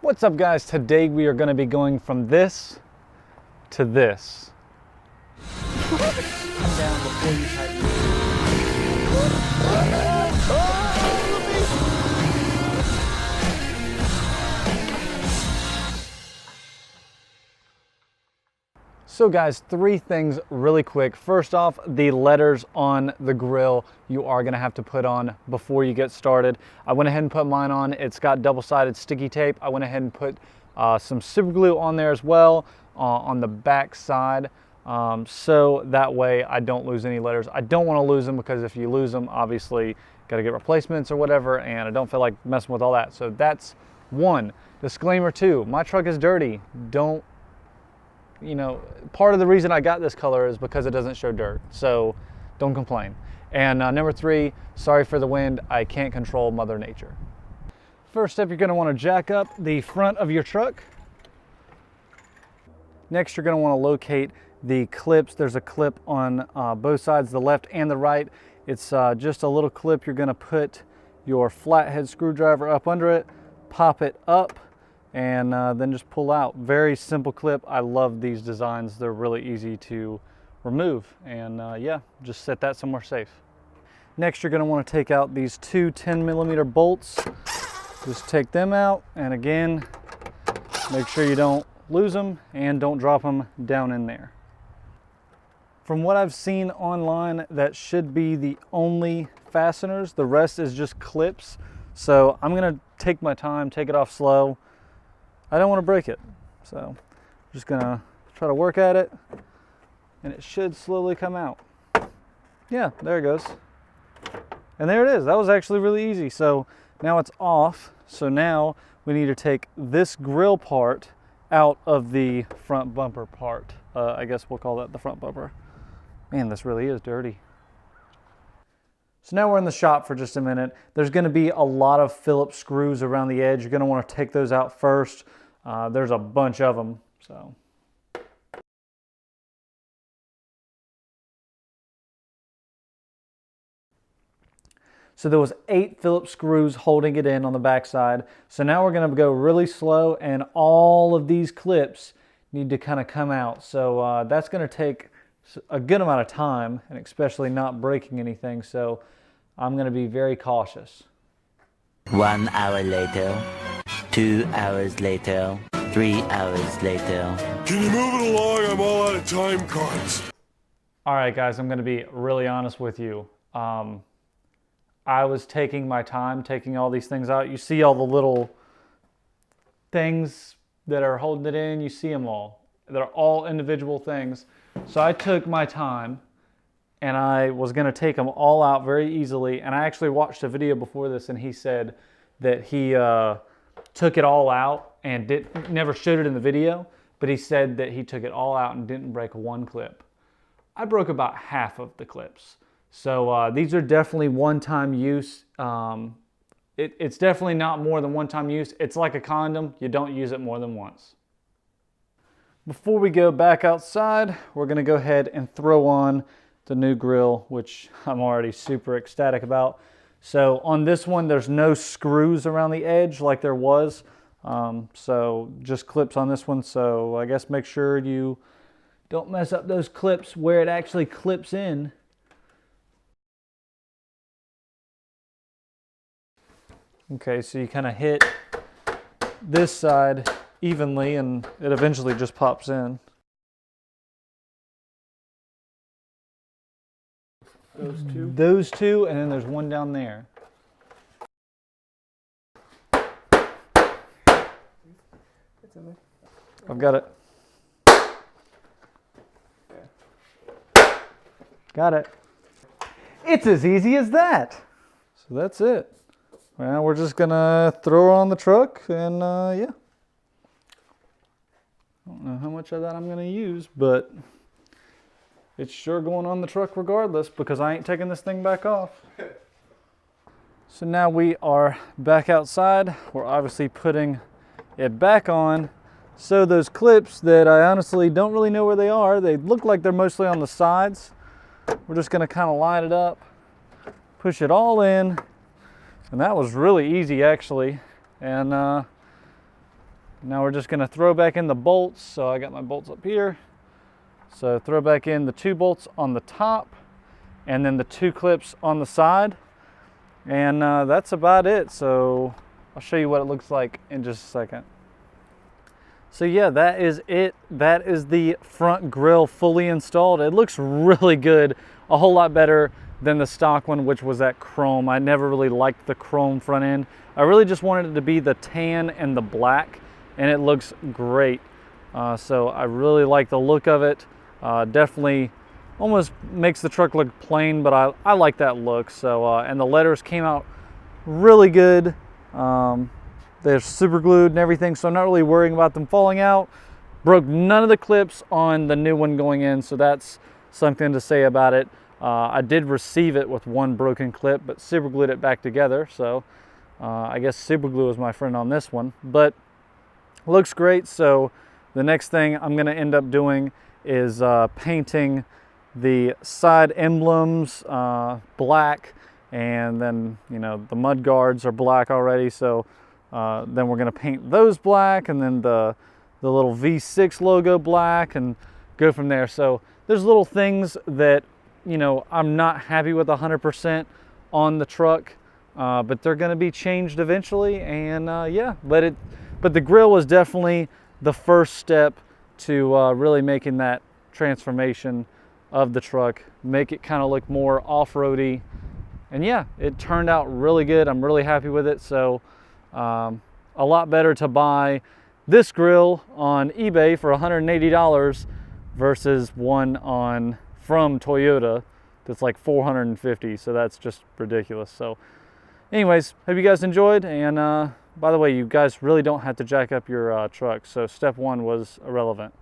What's up, guys? Today we are going to be going from this to this. Come down before you tighten. So guys, three things really quick. First off, the letters on the grill you are gonna have to put on before you get started. I went ahead and put mine on. It's got double-sided sticky tape. I went ahead and put some super glue on there as well on the back side. So that way I don't lose any letters. I don't wanna lose them because if you lose them, obviously gotta get replacements or whatever, and I don't feel like messing with all that. So that's one. Disclaimer two, my truck is dirty. Part of the reason I got this color is because it doesn't show dirt, so don't complain. And number three, sorry for the wind, I can't control Mother Nature. First step, you're gonna wanna jack up the front of your truck. Next, you're gonna wanna locate the clips. There's a clip on both sides, the left and the right. It's just a little clip. You're gonna put your flathead screwdriver up under it, pop it up, and then just pull out. Very simple clip. I love these designs. They're really easy to remove, and yeah, just set that somewhere safe. Next, you're going to want to take out these two 10mm bolts. Just take them out, and again, make sure you don't lose them and don't drop them down in there. From what I've seen online, that should be the only fasteners. The rest is just clips. So I'm going to take my time, take it off slow. I don't want to break it, so I'm just gonna try to work at it, and it should slowly come out. Yeah, there it goes. And there it is. That was actually really easy. So now it's off. So now we need to take this grill part out of the front bumper part. I guess we'll call that the front bumper. Man, this really is dirty. So now we're in the shop for just a minute. There's going to be a lot of Phillips screws around the edge. You're going to want to take those out first. There's a bunch of them. So there was 8 Phillips screws holding it in on the back side. So now we're going to go really slow, and all of these clips need to kind of come out. So that's going to take a good amount of time, and especially not breaking anything. So I'm going to be very cautious. 1 hour later, 2 hours later, 3 hours later. Can you move it along? I'm all out of time cards. All right, guys, I'm going to be really honest with you. I was taking my time, taking all these things out. You see all the little things that are holding it in. You see them all. They're all individual things. So I took my time, and I was going to take them all out very easily. And I actually watched a video before this, and he said that he took it all out and never showed it in the video, but he said that he took it all out and didn't break one clip. I broke about half of the clips. So these are definitely one-time use. It's definitely not more than one-time use. It's like a condom. You don't use it more than once. Before we go back outside, we're going to go ahead and throw on the new grill, which I'm already super ecstatic about. So on this one, there's no screws around the edge like there was. So just clips on this one. So I guess make sure you don't mess up those clips where it actually clips in. Okay, so you kind of hit this side evenly, and it eventually just pops in. Those two? Those two, and then there's one down there. I've got it. Got it. It's as easy as that. So that's it. Well, we're just gonna throw her on the truck, and yeah. I don't know how much of that I'm gonna use, but it's sure going on the truck regardless, because I ain't taking this thing back off. So now we are back outside. We're obviously putting it back on. So those clips that I honestly don't really know where they are, they look like they're mostly on the sides. We're just gonna kind of line it up, push it all in, and that was really easy actually. And Now we're just gonna throw back in the bolts. So I got my bolts up here. So throw back in the 2 bolts on the top and then the 2 clips on the side. And that's about it. So I'll show you what it looks like in just a second. So yeah, that is it. That is the front grille fully installed. It looks really good, a whole lot better than the stock one, which was that chrome. I never really liked the chrome front end. I really just wanted it to be the tan and the black, and it looks great. So I really like the look of it. Definitely almost makes the truck look plain, but I like that look. So and the letters came out really good. They're super glued and everything, so I'm not really worrying about them falling out. Broke none of the clips on the new one going in, so that's something to say about it. I did receive it with 1 broken clip, but super glued it back together. So I guess super glue is my friend on this one, but looks great. So the next thing I'm gonna end up doing is painting the side emblems black, and then, you know, the mud guards are black already. So then we're gonna paint those black, and then the little V6 logo black, and go from there. So there's little things that, you know, I'm not happy with 100% on the truck, but they're gonna be changed eventually. And yeah, but the grille was definitely the first step to really making that transformation of the truck, make it kind of look more off-roady. And yeah, it turned out really good. I'm really happy with it. So a lot better to buy this grille on eBay for $180 versus one from Toyota that's like $450. So that's just ridiculous. So anyways, hope you guys enjoyed. And by the way, you guys really don't have to jack up your truck. So step 1 was irrelevant.